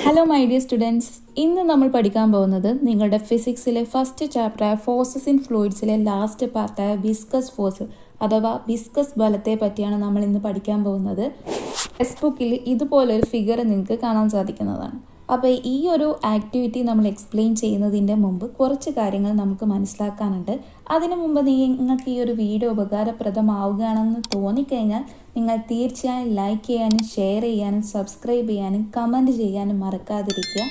Hello my dear students, ഇന്ന് നമ്മൾ പഠിക്കാൻ പോകുന്നത് നിങ്ങളുടെ ഫിസിക്സിലെ ഫസ്റ്റ് ചാപ്റ്ററായ ഫോഴ്സസ് ഇൻ ഫ്ലൂയിഡ്സിലെ ലാസ്റ്റ് പാർട്ടായ വിസ്കസ് ഫോഴ്സ് അഥവാ വിസ്കസ് ബലത്തെ പറ്റിയാണ് നമ്മൾ ഇന്ന് പഠിക്കാൻ പോകുന്നത്. ടെക്സ്റ്റ് ബുക്കിൽ ഇതുപോലൊരു ഫിഗർ നിങ്ങൾക്ക് കാണാൻ സാധിക്കുന്നതാണ്. അപ്പോൾ ഈ ഒരു ആക്ടിവിറ്റി നമ്മൾ എക്സ്പ്ലെയിൻ ചെയ്യുന്നതിൻ്റെ മുമ്പ് കുറച്ച് കാര്യങ്ങൾ നമുക്ക് മനസ്സിലാക്കാനുണ്ട്. അതിനു മുമ്പ് നിങ്ങൾക്ക് ഈ ഒരു വീഡിയോ ഉപകാരപ്രദമാവുകയാണെന്ന് തോന്നിക്കഴിഞ്ഞാൽ നിങ്ങൾ തീർച്ചയായും ലൈക്ക് ചെയ്യാനും ഷെയർ ചെയ്യാനും സബ്സ്ക്രൈബ് ചെയ്യാനും കമൻറ്റ് ചെയ്യാനും മറക്കാതിരിക്കുക.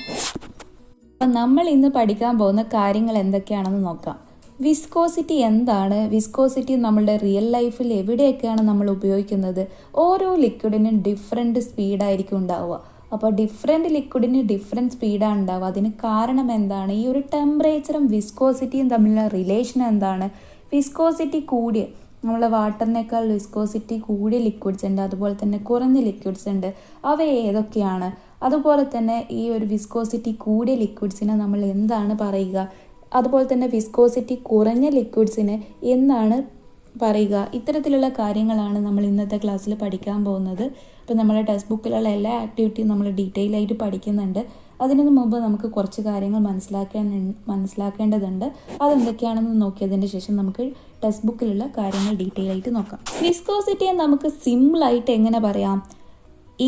അപ്പം നമ്മൾ ഇന്ന് പഠിക്കാൻ പോകുന്ന കാര്യങ്ങൾ എന്തൊക്കെയാണെന്ന് നോക്കാം. വിസ്കോസിറ്റി എന്താണ്? വിസ്കോസിറ്റി നമ്മളുടെ റിയൽ ലൈഫിൽ എവിടെയൊക്കെയാണ് നമ്മൾ ഉപയോഗിക്കുന്നത്? ഓരോ ലിക്വിഡിനും ഡിഫറെൻറ്റ് സ്പീഡായിരിക്കും ഉണ്ടാവുക. അപ്പോൾ ഡിഫറെൻറ്റ് ലിക്വിഡിന് ഡിഫറെൻറ്റ് സ്പീഡാണ് ഉണ്ടാവുക. അതിന് കാരണം എന്താണ്? ഈ ഒരു ടെമ്പറേച്ചറും വിസ്കോസിറ്റിയും തമ്മിലുള്ള റിലേഷൻ എന്താണ്? വിസ്കോസിറ്റി കൂടിയ നമ്മളെ വാട്ടറിനേക്കാൾ വിസ്കോസിറ്റി കൂടിയ ലിക്വിഡ്സ് ഉണ്ട്, അതുപോലെ തന്നെ കുറഞ്ഞ ലിക്വിഡ്സ് ഉണ്ട്. അവ ഏതൊക്കെയാണ്? അതുപോലെ തന്നെ ഈ ഒരു വിസ്കോസിറ്റി കൂടിയ ലിക്വിഡ്സിനെ നമ്മൾ എന്താണ് പറയുക? അതുപോലെ തന്നെ വിസ്കോസിറ്റി കുറഞ്ഞ ലിക്വിഡ്സിന് എന്താണ് പറയുക? ഇത്തരത്തിലുള്ള കാര്യങ്ങളാണ് നമ്മൾ ഇന്നത്തെ ക്ലാസ്സിൽ പഠിക്കാൻ പോകുന്നത്. അപ്പോൾ നമ്മുടെ ടെക്സ്റ്റ് ബുക്കിലുള്ള എല്ലാ ആക്ടിവിറ്റിയും നമ്മൾ ഡീറ്റെയിൽ ആയിട്ട് പഠിക്കുന്നുണ്ട്. അതിനു മുമ്പ് നമുക്ക് കുറച്ച് കാര്യങ്ങൾ മനസ്സിലാക്കേണ്ടതുണ്ട്. അതെന്തൊക്കെയാണെന്ന് നോക്കിയതിൻ്റെ ശേഷം നമുക്ക് ടെക്സ്റ്റ് ബുക്കിലുള്ള കാര്യങ്ങൾ ഡീറ്റെയിൽ ആയിട്ട് നോക്കാം. വിസ്കോസിറ്റിയെ നമുക്ക് സിമ്പിളായിട്ട് എങ്ങനെ പറയാം?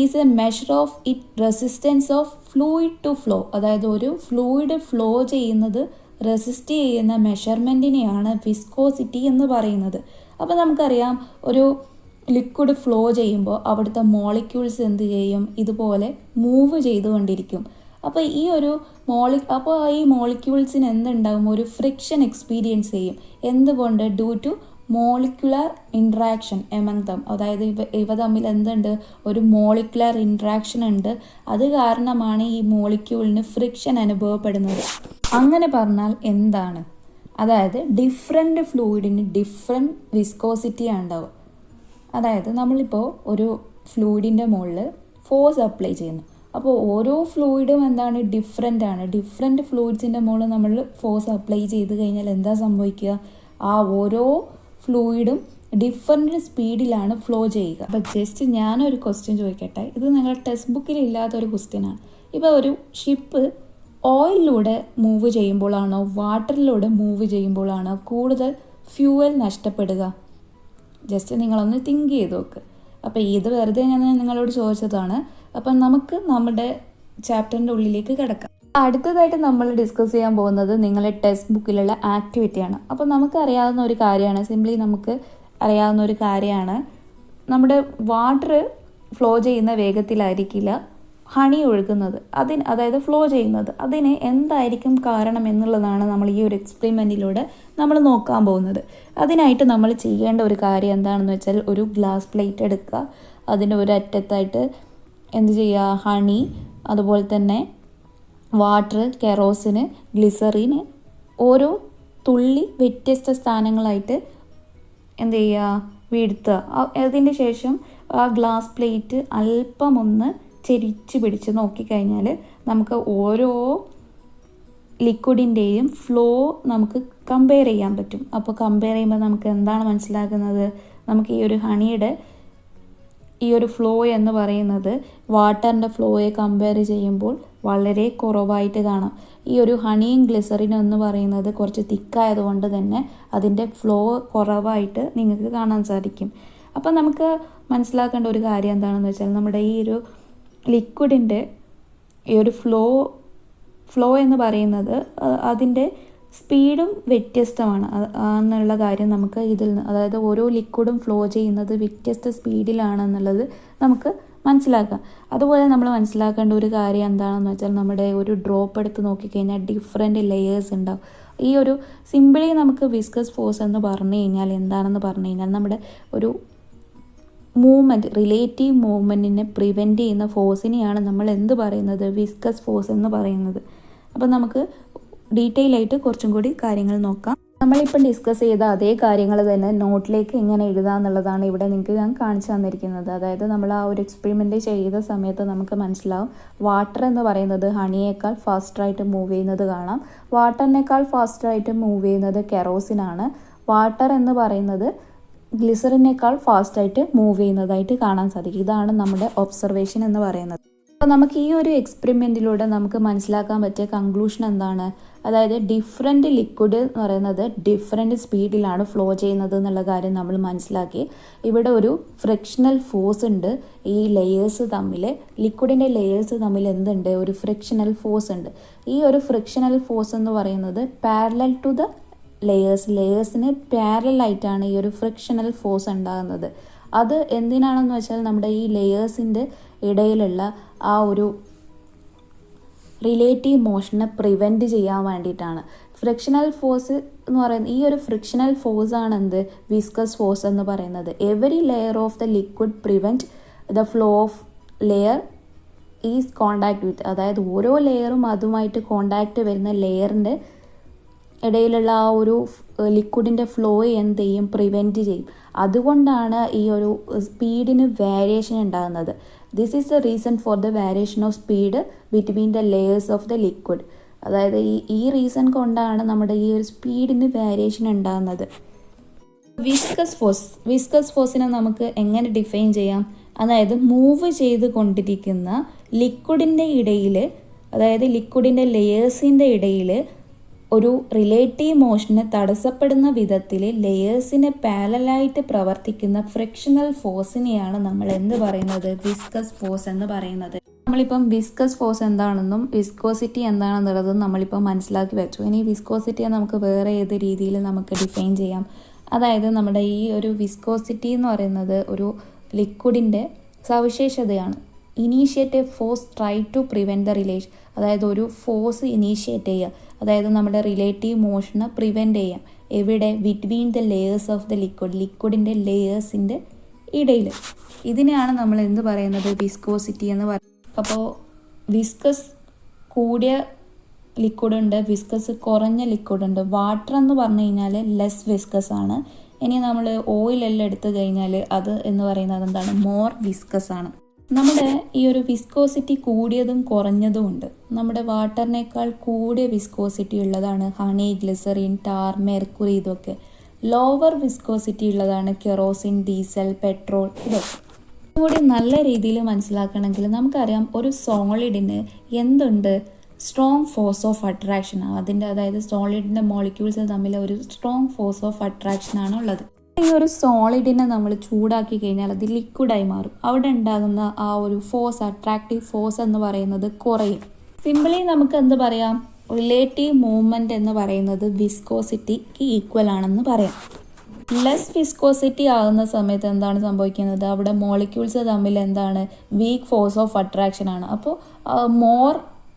Is a measure of it resistance of fluid to flow. അതായത് ഒരു ഫ്ലൂയിഡ് ഫ്ലോ ചെയ്യുന്നത് റെസിസ്റ്റ് ചെയ്യുന്ന മെഷർമെൻറ്റിനെയാണ് വിസ്കോസിറ്റി എന്ന് പറയുന്നത്. അപ്പോൾ നമുക്കറിയാം, ഒരു ലിക്വിഡ് ഫ്ലോ ചെയ്യുമ്പോൾ അവിടുത്തെ മോളിക്യൂൾസ് എന്ത് ചെയ്യും? ഇതുപോലെ മൂവ് ചെയ്തുകൊണ്ടിരിക്കും. അപ്പോൾ ഈ മോളിക്യൂൾസിന് എന്തുണ്ടാവും? ഒരു ഫ്രിക്ഷൻ എക്സ്പീരിയൻസ് ചെയ്യും. എന്തുകൊണ്ട്? Due to molecular interaction among them. അതായത് ഇവ തമ്മിൽ എന്തുണ്ട്? ഒരു മോളിക്കുലർ ഇൻട്രാക്ഷൻ ഉണ്ട്. അത് കാരണമാണ് ഈ മോളിക്യൂളിന് ഫ്രിക്ഷൻ അനുഭവപ്പെടുന്നത്. അങ്ങനെ പറഞ്ഞാൽ എന്താണ്? അതായത് ഡിഫറെൻറ്റ് ഫ്ലൂയിഡിന് ഡിഫറെൻറ്റ് വിസ്കോസിറ്റിയാണ് ഉണ്ടാവുക. അതായത് നമ്മളിപ്പോൾ ഒരു ഫ്ലൂയിഡിൻ്റെ മുകളിൽ ഫോഴ്സ് അപ്ലൈ ചെയ്യുന്നു. അപ്പോൾ ഓരോ ഫ്ലൂയിഡും എന്താണ്? ഡിഫറെൻ്റ് ആണ്. ഡിഫറെൻറ്റ് ഫ്ലൂയിഡ്സിൻ്റെ മുകളിൽ നമ്മൾ ഫോഴ്സ് അപ്ലൈ ചെയ്ത് കഴിഞ്ഞാൽ എന്താ സംഭവിക്കുക? ആ ഓരോ ഫ്ലൂയിഡും ഡിഫറെൻറ്റ് സ്പീഡിലാണ് ഫ്ലോ ചെയ്യുക. അപ്പോൾ ജസ്റ്റ് ഞാനൊരു ക്വസ്റ്റ്യൻ ചോദിക്കട്ടെ. ഇത് നിങ്ങളുടെ ടെക്സ്റ്റ് ബുക്കിൽ ഇല്ലാത്തൊരു ക്വസ്റ്റ്യനാണ്. ഇപ്പോൾ ഒരു ഷിപ്പ് ഓയിലിലൂടെ മൂവ് ചെയ്യുമ്പോഴാണോ വാട്ടറിലൂടെ മൂവ് ചെയ്യുമ്പോഴാണോ കൂടുതൽ ഫ്യൂവൽ നഷ്ടപ്പെടുക? ജസ്റ്റ് നിങ്ങളൊന്ന് തിങ്ക് ചെയ്ത് നോക്ക്. അപ്പോൾ ഇത് വെറുതെ ഞാൻ നിങ്ങളോട് ചോദിച്ചതാണ്. അപ്പം നമുക്ക് നമ്മുടെ ചാപ്റ്ററിൻ്റെ ഉള്ളിലേക്ക് കിടക്കാം. അടുത്തതായിട്ട് നമ്മൾ ഡിസ്കസ് ചെയ്യാൻ പോകുന്നത് നിങ്ങളുടെ ടെക്സ്റ്റ് ബുക്കിലുള്ള ആക്ടിവിറ്റിയാണ്. അപ്പോൾ നമുക്കറിയാവുന്ന ഒരു കാര്യമാണ്, സിംപ്ലി നമുക്ക് അറിയാവുന്ന ഒരു കാര്യമാണ്, നമ്മുടെ വാട്ടർ ഫ്ലോ ചെയ്യുന്ന വേഗത്തിലായിരിക്കില്ല ഹണി ഒഴുകുന്നത്. അതായത് ഫ്ലോ ചെയ്യുന്നത്. അതിന് എന്തായിരിക്കും കാരണം എന്നുള്ളതാണ് നമ്മൾ ഈ ഒരു എക്സ്പെരിമെൻറ്റിലൂടെ നമ്മൾ നോക്കാൻ പോകുന്നത്. അതിനായിട്ട് നമ്മൾ ചെയ്യേണ്ട ഒരു കാര്യം എന്താണെന്ന് വെച്ചാൽ, ഒരു ഗ്ലാസ് പ്ലേറ്റ് എടുക്കുക. അതിൻ്റെ ഒരറ്റത്തായിട്ട് എന്ത് ചെയ്യുക? ഹണി, അതുപോലെ തന്നെ വാട്ടർ, കെറോസിന്, ഗ്ലിസറിന്, ഓരോ തുള്ളി വ്യത്യസ്ത സ്ഥാനങ്ങളായിട്ട് എന്ത് ചെയ്യുക? വീഴ്ത്തുക. അതിൻ്റെ ശേഷം ആ ഗ്ലാസ് പ്ലേറ്റ് അല്പം ഒന്ന് ചെരിച്ച് പിടിച്ച് നോക്കിക്കഴിഞ്ഞാൽ നമുക്ക് ഓരോ ലിക്വിഡിൻ്റെയും ഫ്ലോ നമുക്ക് കമ്പയർ ചെയ്യാൻ പറ്റും. അപ്പോൾ കമ്പയർ ചെയ്യുമ്പോൾ നമുക്ക് എന്താണ് മനസ്സിലാക്കുന്നത്? നമുക്ക് ഈ ഒരു ഹണിയുടെ ഈ ഒരു ഫ്ലോ എന്ന് പറയുന്നത് വാട്ടറിൻ്റെ ഫ്ലോയെ കമ്പയർ ചെയ്യുമ്പോൾ വളരെ കുറവായിട്ട് കാണാം. ഈ ഒരു ഹണിയും ഗ്ലിസറിനും എന്ന് പറയുന്നത് കുറച്ച് തിക്കായതുകൊണ്ട് തന്നെ അതിൻ്റെ ഫ്ലോ കുറവായിട്ട് നിങ്ങൾക്ക് കാണാൻ സാധിക്കും. അപ്പോൾ നമുക്ക് മനസ്സിലാക്കേണ്ട ഒരു കാര്യം എന്താണെന്ന് വെച്ചാൽ, നമ്മുടെ ഈ ഒരു ലിക്വിഡിൻ്റെ ഈ ഒരു ഫ്ലോ എന്ന് പറയുന്നത് അതിൻ്റെ സ്പീഡും വ്യത്യസ്തമാണ് എന്നുള്ള കാര്യം നമുക്ക് ഇതിൽ നിന്ന്, അതായത് ഓരോ ലിക്വിഡും ഫ്ലോ ചെയ്യുന്നത് വ്യത്യസ്ത സ്പീഡിലാണെന്നുള്ളത് നമുക്ക് മനസ്സിലാക്കാം. അതുപോലെ നമ്മൾ മനസ്സിലാക്കേണ്ട ഒരു കാര്യം എന്താണെന്ന് വെച്ചാൽ, നമ്മുടെ ഒരു ഡ്രോപ്പ് എടുത്ത് നോക്കിക്കഴിഞ്ഞാൽ ഡിഫറെൻറ്റ് ലെയേഴ്സ് ഉണ്ടാവും. ഈ ഒരു സിമ്പിളി നമുക്ക് വിസ്കസ് ഫോഴ്സ് എന്ന് പറഞ്ഞു കഴിഞ്ഞാൽ എന്താണെന്ന് പറഞ്ഞു കഴിഞ്ഞാൽ, നമ്മുടെ ഒരു മൂവ്മെൻറ്റ്, റിലേറ്റീവ് മൂവ്മെൻറ്റിനെ പ്രിവെൻറ്റ് ചെയ്യുന്ന ഫോഴ്സിനെയാണ് നമ്മൾ എന്ത് പറയുന്നത്? വിസ്കസ് ഫോഴ്സ് എന്ന് പറയുന്നത്. അപ്പോൾ നമുക്ക് ഡീറ്റെയിൽ ആയിട്ട് കുറച്ചും കൂടി കാര്യങ്ങൾ നോക്കാം. നമ്മളിപ്പം ഡിസ്കസ് ചെയ്ത അതേ കാര്യങ്ങൾ തന്നെ നോട്ടിലേക്ക് എങ്ങനെ എഴുതാം എന്നുള്ളതാണ് ഇവിടെ നിങ്ങൾക്ക് ഞാൻ കാണിച്ചു തന്നിരിക്കുന്നത്. അതായത് നമ്മൾ ആ ഒരു എക്സ്പെരിമെൻറ്റ് ചെയ്ത സമയത്ത് നമുക്ക് മനസ്സിലാവും, വാട്ടർ എന്ന് പറയുന്നത് ഹണിയേക്കാൾ ഫാസ്റ്ററായിട്ട് മൂവ് ചെയ്യുന്നത് കാണാം. വാട്ടറിനേക്കാൾ ഫാസ്റ്ററായിട്ട് മൂവ് ചെയ്യുന്നത് കെറോസിനാണ്. വാട്ടർ എന്ന് പറയുന്നത് ഗ്ലിസറിനേക്കാൾ ഫാസ്റ്റായിട്ട് മൂവ് ചെയ്യുന്നതായിട്ട് കാണാൻ സാധിക്കും. ഇതാണ് നമ്മുടെ ഒബ്സർവേഷൻ എന്ന് പറയുന്നത്. അപ്പോൾ നമുക്ക് ഈ ഒരു എക്സ്പെരിമെൻറ്റിലൂടെ നമുക്ക് മനസ്സിലാക്കാൻ പറ്റിയ കൺക്ലൂഷൻ എന്താണ്? അതായത് ഡിഫറെൻറ്റ് ലിക്വിഡ് എന്ന് പറയുന്നത് ഡിഫറെൻറ്റ് സ്പീഡിലാണ് ഫ്ലോ ചെയ്യുന്നത് എന്നുള്ള കാര്യം നമ്മൾ മനസ്സിലാക്കി. ഇവിടെ ഒരു ഫ്രിക്ഷണൽ ഫോഴ്സ് ഉണ്ട്. ഈ ലെയേഴ്സ് തമ്മിൽ, ലിക്വിഡിൻ്റെ ലെയേഴ്സ് തമ്മിൽ എന്തുണ്ട്? ഒരു ഫ്രിക്ഷണൽ ഫോഴ്സ് ഉണ്ട്. ഈ ഒരു ഫ്രിക്ഷണൽ ഫോഴ്സ് എന്ന് പറയുന്നത് പാരലൽ ടു ദ ലെയേഴ്സിന് പാരലായിട്ടാണ് ഈ ഒരു ഫ്രിക്ഷണൽ ഫോഴ്സ് ഉണ്ടാകുന്നത്. അത് എന്തിനാണെന്ന് വെച്ചാൽ നമ്മുടെ ഈ ലെയേഴ്സിൻ്റെ ഇടയിലുള്ള ആ ഒരു റിലേറ്റീവ് മോഷനെ പ്രിവെൻറ്റ് ചെയ്യാൻ വേണ്ടിയിട്ടാണ്. ഫ്രിക്ഷണൽ ഫോഴ്സ് എന്ന് പറയുന്നത്, ഈ ഒരു ഫ്രിക്ഷണൽ ഫോഴ്സ് ആണ് എന്ത്? വിസ്കസ് ഫോഴ്സ് എന്ന് പറയുന്നത്. Every layer of the liquid prevent the flow of layer is contact with, അതായത് ഓരോ ലെയറും അതുമായിട്ട് കോണ്ടാക്റ്റ് വരുന്ന ലെയറിൻ്റെ ഇടയിലുള്ള ആ ഒരു ലിക്വിഡിൻ്റെ ഫ്ലോ എന്ത് ചെയ്യും? പ്രിവെൻറ്റ് ചെയ്യും. അതുകൊണ്ടാണ് ഈ ഒരു സ്പീഡിന് വേരിയേഷൻ ഉണ്ടാകുന്നത്. This is the reason for the variation of speed between the layers of the liquid. അതായത് ഈ റീസൺ കൊണ്ടാണ് നമ്മുടെ ഈ ഒരു സ്പീഡിന് വേരിയേഷൻ ഉണ്ടാകുന്നത്. വിസ്കസ് ഫോഴ്സിനെ നമുക്ക് എങ്ങനെ ഡിഫൈൻ ചെയ്യാം? അതായത് മൂവ് ചെയ്ത് കൊണ്ടിരിക്കുന്ന ലിക്വിഡിൻ്റെ ഇടയിൽ, അതായത് ലിക്വിഡിൻ്റെ ലെയേഴ്സിൻ്റെ ഇടയിൽ ഒരു റിലേറ്റീവ് മോഷന് തടസ്സപ്പെടുന്ന വിധത്തിൽ ലെയേഴ്സിന് പാരലായിട്ട് പ്രവർത്തിക്കുന്ന ഫ്രിക്ഷണൽ ഫോഴ്സിനെയാണ് നമ്മൾ എന്ത് പറയുന്നത്? വിസ്കസ് ഫോഴ്സ് എന്ന് പറയുന്നത്. നമ്മളിപ്പം വിസ്കസ് ഫോഴ്സ് എന്താണെന്നും വിസ്കോസിറ്റി എന്താണെന്നുള്ളതും നമ്മളിപ്പം മനസ്സിലാക്കി വെച്ചു. ഇനി വിസ്കോസിറ്റിയെ നമുക്ക് വേറെ ഏത് രീതിയിൽ നമുക്ക് ഡിഫൈൻ ചെയ്യാം? അതായത് നമ്മുടെ ഈ ഒരു വിസ്കോസിറ്റി എന്ന് പറയുന്നത് ഒരു ലിക്വിഡിൻ്റെ സവിശേഷതയാണ്. Initiate a force try to prevent the relation, അതായത് ഒരു ഫോഴ്സ് ഇനീഷ്യേറ്റ് ചെയ്യുക, അതായത് നമ്മുടെ റിലേറ്റീവ് മോഷനെ പ്രിവെൻറ്റ് ചെയ്യാം. എവിടെ? Between the layers of the ലിക്വിഡിൻ്റെ ലെയേഴ്സിൻ്റെ ഇടയിൽ. ഇതിനെയാണ് നമ്മൾ എന്ത് പറയുന്നത്? വിസ്കോസിറ്റി എന്ന് പറയുന്നത്. അപ്പോൾ വിസ്കസ് കൂടിയ ലിക്വിഡുണ്ട്, വിസ്കസ് കുറഞ്ഞ ലിക്വിഡുണ്ട്. വാട്ടർ എന്ന് പറഞ്ഞു കഴിഞ്ഞാൽ ലെസ് വിസ്കസ് ആണ്. ഇനി നമ്മൾ ഓയിലെല്ലാം എടുത്തു കഴിഞ്ഞാൽ അത് എന്ന് പറയുന്നത് എന്താണ്? മോർ വിസ്കസ് ആണ്. നമ്മുടെ ഈ ഒരു വിസ്കോസിറ്റി കൂടിയതും കുറഞ്ഞതും ഉണ്ട്. നമ്മുടെ വാട്ടറിനേക്കാൾ കൂടിയ വിസ്കോസിറ്റി ഉള്ളതാണ് ഹണി, ഗ്ലിസറിൻ, ടാർ, മെർക്കുറി. ഇതൊക്കെ ലോവർ വിസ്കോസിറ്റി ഉള്ളതാണ് കെറോസിൻ, ഡീസൽ, പെട്രോൾ. ഇതൊക്കെ കൂടി നല്ല രീതിയിൽ മനസ്സിലാക്കണമെങ്കിൽ നമുക്കറിയാം ഒരു സോളിഡിന് എന്തുണ്ട്? Strong force of attraction. അതായത് സോളിഡിൻ്റെ മോളിക്യൂൾസ് തമ്മിൽ ഒരു സ്ട്രോങ് ഫോഴ്സ് ഓഫ് അട്രാക്ഷൻ ആണ് ഉള്ളത്. ഈ ഒരു സോളിഡിനെ നമ്മൾ ചൂടാക്കി കഴിഞ്ഞാൽ അത് ലിക്വിഡായി മാറും. അവിടെ ഉണ്ടാകുന്ന ആ ഒരു ഫോഴ്സ്, അട്രാക്റ്റീവ് ഫോഴ്സ് എന്ന് പറയുന്നത് കുറയും. സിമ്പിളി നമുക്ക് എന്ത് പറയാം? റിലേറ്റീവ് മൂവ്മെൻറ്റ് എന്ന് പറയുന്നത് വിസ്കോസിറ്റിക്ക് ഈക്വൽ ആണെന്ന് പറയാം. ലെസ് വിസ്കോസിറ്റി ആകുന്ന സമയത്ത് എന്താണ് സംഭവിക്കുന്നത്? അവിടെ മോളിക്യൂൾസ് തമ്മിൽ എന്താണ്? വീക്ക് ഫോഴ്സ് ഓഫ് അട്രാക്ഷൻ ആണ്. അപ്പോൾ മോർ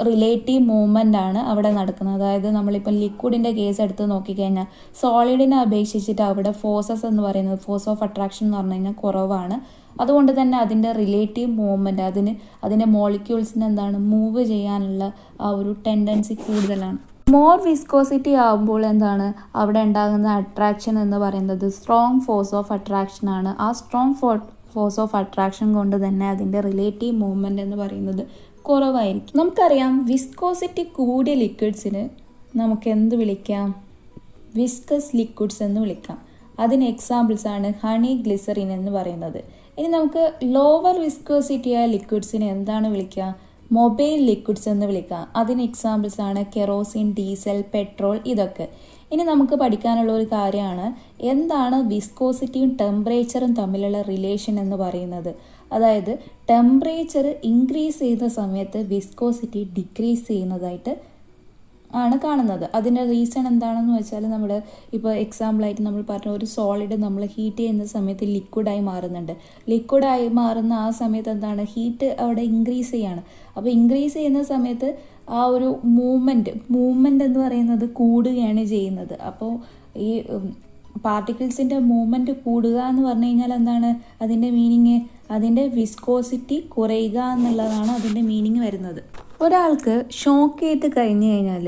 റിലേറ്റീവ് മൂവ്മെൻ്റ് ആണ് അവിടെ നടക്കുന്നത്. അതായത് നമ്മളിപ്പം ലിക്വിഡിൻ്റെ കേസ് എടുത്ത് നോക്കിക്കഴിഞ്ഞാൽ സോളിഡിനെ അപേക്ഷിച്ചിട്ട് അവിടെ ഫോഴ്സസ് എന്ന് പറയുന്നത്, ഫോഴ്സ് ഓഫ് അട്രാക്ഷൻ എന്ന് പറഞ്ഞു കഴിഞ്ഞാൽ കുറവാണ്. അതുകൊണ്ട് തന്നെ അതിൻ്റെ റിലേറ്റീവ് മൂവ്മെൻറ്റ്, അതിൻ്റെ മോളിക്യൂൾസിന് എന്താണ്? മൂവ് ചെയ്യാനുള്ള ആ ഒരു ടെൻഡൻസി കൂടുതലാണ്. മോർ വിസ്കോസിറ്റി ആകുമ്പോൾ എന്താണ്? അവിടെ ഉണ്ടാകുന്ന അട്രാക്ഷൻ എന്ന് പറയുന്നത് സ്ട്രോങ് ഫോഴ്സ് ഓഫ് അട്രാക്ഷൻ ആണ്. ആ സ്ട്രോങ് ഫോഴ്സ് ഓഫ് അട്രാക്ഷൻ കൊണ്ട് തന്നെ അതിൻ്റെ റിലേറ്റീവ് മൂവ്മെൻറ്റ് എന്ന് പറയുന്നത് കുറവായിരിക്കും. നമുക്കറിയാം വിസ്കോസിറ്റി കൂടിയ ലിക്വിഡ്സിന് നമുക്ക് എന്ത് വിളിക്കാം? വിസ്കസ് ലിക്വിഡ്സ് എന്ന് വിളിക്കാം. അതിന് എക്സാമ്പിൾസ് ആണ് ഹണി, ഗ്ലിസറിൻ എന്ന് പറയുന്നത്. ഇനി നമുക്ക് ലോവർ വിസ്കോസിറ്റി ആയ ലിക്വിഡ്സിന് എന്താണ് വിളിക്കുക? മൊബൈൽ ലിക്വിഡ്സ് എന്ന് വിളിക്കാം. അതിന് എക്സാമ്പിൾസ് ആണ് കെറോസിൻ, ഡീസൽ, പെട്രോൾ. ഇതൊക്കെ ഇനി നമുക്ക് പഠിക്കാനുള്ള ഒരു കാര്യമാണ് എന്താണ് വിസ്കോസിറ്റിയും ടെമ്പറേച്ചറും തമ്മിലുള്ള റിലേഷൻ എന്ന് പറയുന്നത്. അതായത് ടെമ്പറേച്ചർ ഇൻക്രീസ് ചെയ്യുന്ന സമയത്ത് വിസ്കോസിറ്റി ഡിക്രീസ് ചെയ്യുന്നതായിട്ട് ആണ് കാണുന്നത്. അതിൻ്റെ റീസൺ എന്താണെന്ന് വെച്ചാൽ നമ്മൾ ഇപ്പോൾ എക്സാമ്പിളായിട്ട് നമ്മൾ പറഞ്ഞ ഒരു സോളിഡ് നമ്മൾ ഹീറ്റ് ചെയ്യുന്ന സമയത്ത് ലിക്വിഡായി മാറുന്നുണ്ട്. ലിക്വിഡായി മാറുന്ന ആ സമയത്ത് എന്താണ്? ഹീറ്റ് അവിടെ ഇൻക്രീസ് ചെയ്യാണ്. അപ്പോൾ ഇൻക്രീസ് ചെയ്യുന്ന സമയത്ത് ആ ഒരു മൂവ്മെൻറ്റ് എന്ന് പറയുന്നത് കൂടുകയാണ് ചെയ്യുന്നത്. അപ്പോൾ ഈ പാർട്ടിക്കിൾസിൻ്റെ മൂവ്മെൻറ്റ് കൂടുക എന്ന് പറഞ്ഞു കഴിഞ്ഞാൽ എന്താണ് അതിൻ്റെ മീനിങ്? അതിൻ്റെ വിസ്കോസിറ്റി കുറയുക എന്നുള്ളതാണ് അതിൻ്റെ മീനിങ് വരുന്നത്. ഒരാൾക്ക് ഷോക്ക് ഏറ്റ് കഴിഞ്ഞ് കഴിഞ്ഞാൽ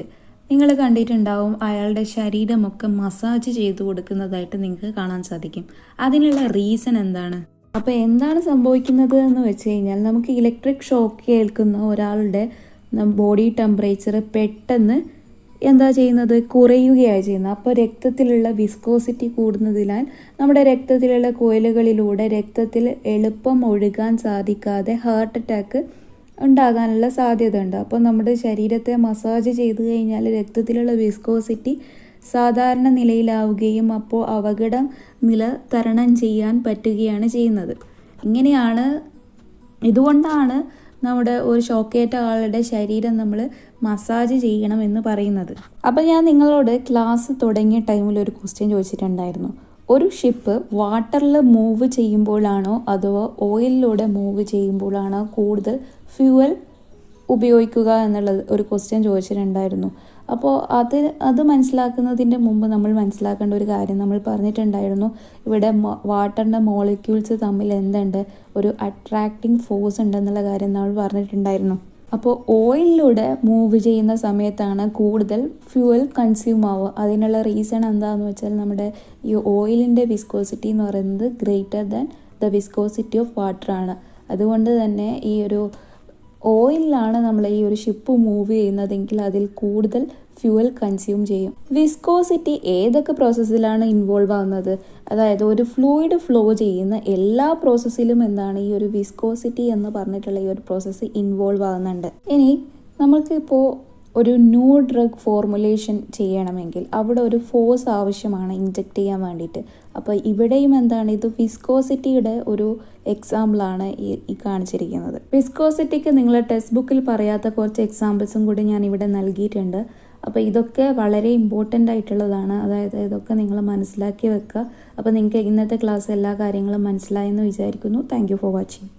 നിങ്ങൾ കണ്ടിട്ടുണ്ടാവും അയാളുടെ ശരീരമൊക്കെ മസാജ് ചെയ്ത് കൊടുക്കുന്നതായിട്ട് നിങ്ങൾക്ക് കാണാൻ സാധിക്കും. അതിനുള്ള റീസൺ എന്താണ്? അപ്പോൾ എന്താണ് സംഭവിക്കുന്നത് എന്ന് വെച്ച് കഴിഞ്ഞാൽ നമുക്ക് ഇലക്ട്രിക് ഷോക്ക് ഏൽക്കുന്ന ഒരാളുടെ ബോഡി ടെമ്പറേച്ചർ പെട്ടെന്ന് എന്താ ചെയ്യുന്നത്, കുറയുകയാണ് ചെയ്യുന്നത്. അപ്പോൾ രക്തത്തിലുള്ള വിസ്കോസിറ്റി കൂടുന്നതിനാൽ നമ്മുടെ രക്തത്തിലുള്ള കുഴലുകളിലൂടെ രക്തത്തിൽ എളുപ്പം ഒഴുകാൻ സാധിക്കാതെ ഹാർട്ട് അറ്റാക്ക് ഉണ്ടാകാനുള്ള സാധ്യത ഉണ്ട്. അപ്പോൾ നമ്മുടെ ശരീരത്തെ മസാജ് ചെയ്ത് കഴിഞ്ഞാൽ രക്തത്തിലുള്ള വിസ്കോസിറ്റി സാധാരണ നിലയിലാവുകയും അപ്പോൾ അപകടം നില തരണം ചെയ്യാൻ പറ്റുകയാണ് ചെയ്യുന്നത്. ഇതുകൊണ്ടാണ് നമ്മുടെ ഒരു ഷോക്കേറ്റ ആളുടെ ശരീരം നമ്മൾ മസാജ് ചെയ്യണം എന്ന് പറയുന്നത്. അപ്പോൾ ഞാൻ നിങ്ങളോട് ക്ലാസ് തുടങ്ങിയ ടൈമിൽ ഒരു ക്വസ്റ്റ്യൻ ചോദിച്ചിട്ടുണ്ടായിരുന്നു. ഒരു ഷിപ്പ് വാട്ടറിൽ മൂവ് ചെയ്യുമ്പോഴാണോ അതോ ഓയിലിലൂടെ മൂവ് ചെയ്യുമ്പോഴാണോ കൂടുതൽ ഫ്യൂവൽ ഉപയോഗിക്കുക എന്നുള്ളത് ഒരു ക്വസ്റ്റ്യൻ ചോദിച്ചിട്ടുണ്ടായിരുന്നു. അപ്പോൾ അത് മനസ്സിലാക്കുന്നതിൻ്റെ മുമ്പ് നമ്മൾ മനസ്സിലാക്കേണ്ട ഒരു കാര്യം നമ്മൾ പറഞ്ഞിട്ടുണ്ടായിരുന്നു. ഇവിടെ വാട്ടറിൻ്റെ മോളിക്യൂൾസ് തമ്മിൽ എന്തുണ്ട്, ഒരു അട്രാക്റ്റിംഗ് ഫോഴ്സ് ഉണ്ടെന്നുള്ള കാര്യം നമ്മൾ പറഞ്ഞിട്ടുണ്ടായിരുന്നു. അപ്പോൾ ഓയിലിലൂടെ മൂവ് ചെയ്യുന്ന സമയത്താണ് കൂടുതൽ ഫ്യൂവൽ കൺസ്യൂം ആവുക. അതിനുള്ള റീസൺ എന്താണെന്ന് വെച്ചാൽ നമ്മുടെ ഈ ഓയിലിൻ്റെ വിസ്കോസിറ്റി എന്ന് പറയുന്നത് greater than the viscosity of water ആണ്. അതുകൊണ്ട് തന്നെ ഈ ഒരു ഓയിലാണ് നമ്മൾ ഈ ഒരു ഷിപ്പ് മൂവ് ചെയ്യുന്നതെങ്കിൽ അതിൽ കൂടുതൽ ഫ്യൂവൽ കൺസ്യൂം ചെയ്യും. വിസ്കോസിറ്റി ഏതൊക്കെ പ്രോസസ്സിലാണ് ഇൻവോൾവ് ആവുന്നത്, അതായത് ഒരു ഫ്ലൂയിഡ് ഫ്ലോ ചെയ്യുന്ന എല്ലാ പ്രോസസ്സിലും എന്താണ് ഈ ഒരു വിസ്കോസിറ്റി എന്ന് പറഞ്ഞിട്ടുള്ള ഈ ഒരു പ്രോസസ്സ് ഇൻവോൾവ് ആവുന്നുണ്ട്. ഇനി നമ്മൾക്കിപ്പോൾ ഒരു ന്യൂ ഡ്രഗ് ഫോർമുലേഷൻ ചെയ്യണമെങ്കിൽ അവിടെ ഒരു ഫോഴ്സ് ആവശ്യമാണ് ഇൻജെക്റ്റ് ചെയ്യാൻ വേണ്ടിയിട്ട്. അപ്പോൾ ഇവിടെയും എന്താണ്, ഇത് വിസ്കോസിറ്റിയുടെ ഒരു എക്സാമ്പിളാണ് ഈ കാണിച്ചിരിക്കുന്നത്. വിസ്കോസിറ്റിക്ക് നിങ്ങൾ ടെക്സ്റ്റ് ബുക്കിൽ പറയാത്ത കുറച്ച് എക്സാമ്പിൾസും കൂടി ഞാൻ ഇവിടെ നൽകിയിട്ടുണ്ട്. അപ്പോൾ ഇതൊക്കെ വളരെ ഇമ്പോർട്ടൻ്റ് ആയിട്ടുള്ളതാണ്. അതായത് ഇതൊക്കെ നിങ്ങൾ മനസ്സിലാക്കി വെക്കുക. അപ്പോൾ നിങ്ങൾക്ക് ഇന്നത്തെ ക്ലാസ് എല്ലാ കാര്യങ്ങളും മനസ്സിലായെന്ന് വിചാരിക്കുന്നു. Thank you for watching.